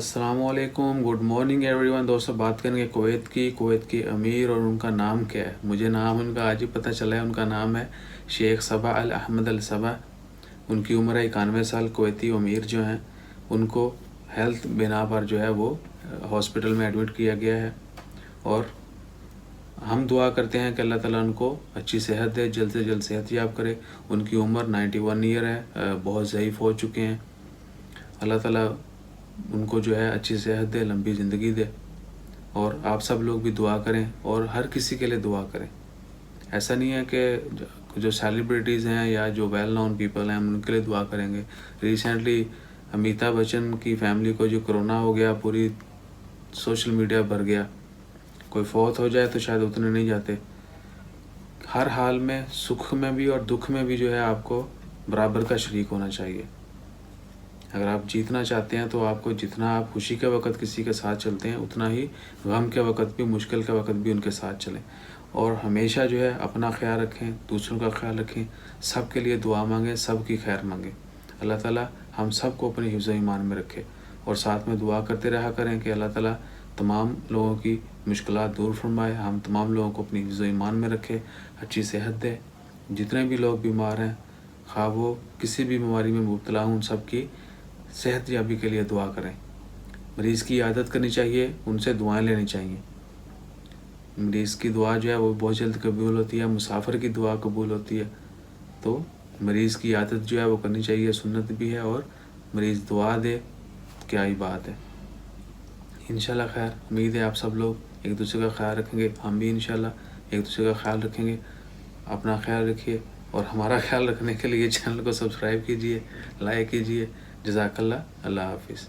अस्सलाम वालेकुम, good morning everyone. दोस्तों, बात करेंगे कुवैत की अमीर और उनका नाम क्या है। मुझे नाम उनका आज ही पता चला है। उनका नाम है शेख सबा अल अहमद अल सबा। उनकी उम्र है 91 साल। कुवैती अमीर जो हैं उनको हेल्थ बिना पर जो है वो हॉस्पिटल में एडमिट किया गया है, और हम दुआ करते हैं कि अल्लाह ताला उनको अच्छी सेहत दे, जल्द से जल्द सेहत याब करे। उनकी उम्र 91 ईयर है, बहुत ज़ईफ़ हो चुके हैं। अल्लाह ताला उनको जो है अच्छी सेहत दे, लंबी ज़िंदगी दे। और आप सब लोग भी दुआ करें और हर किसी के लिए दुआ करें। ऐसा नहीं है कि जो सेलिब्रिटीज़ हैं या जो वेल नोन पीपल हैं हम उनके लिए दुआ करेंगे। रिसेंटली अमिताभ बच्चन की फैमिली को जो कोरोना हो गया, पूरी सोशल मीडिया भर गया। कोई फौत हो जाए तो शायद उतने नहीं जाते। हर हाल में, सुख में भी और दुख में भी जो है आपको बराबर का शरीक होना चाहिए। अगर आप जीतना चाहते हैं तो आपको जितना आप खुशी के वक़्त किसी के साथ चलते हैं, उतना ही गम के वक़्त भी, मुश्किल के वक़्त भी उनके साथ चलें। और हमेशा जो है अपना ख्याल रखें, दूसरों का ख्याल रखें, सब के लिए दुआ मांगें, सब की खैर मांगें। अल्लाह ताला हम सब को अपने हिफ्ज़ ईमान में रखे, और साथ में दुआ करते रहा करें कि अल्लाह ताला तमाम लोगों की मुश्किलात दूर फरमाए, हम तमाम लोगों को अपनी हिफ्ज़ ईमान में रखे, अच्छी सेहत दे। जितने भी लोग बीमार हैं, खा वो किसी भी बीमारी में मुब्तला हों, उन सब की सेहत याबी के लिए दुआ करें। मरीज़ की आदत करनी चाहिए, उनसे दुआएं लेनी चाहिए। मरीज़ की दुआ जो है वो बहुत जल्द कबूल होती है, मुसाफिर की दुआ कबूल होती है। तो मरीज़ की आदत जो है वो करनी चाहिए, सुन्नत भी है। और मरीज़ दुआ दे, क्या ही बात है। इंशाल्लाह खैर, उम्मीद है आप सब लोग एक दूसरे का ख्याल रखेंगे, हम भी इंशाल्लाह एक दूसरे का ख्याल रखेंगे। अपना ख्याल रखिए, और हमारा ख्याल रखने के लिए चैनल को सब्सक्राइब कीजिए, लाइक कीजिए। जज़ाकल्लाह। अल्लाह हाफ़िज़।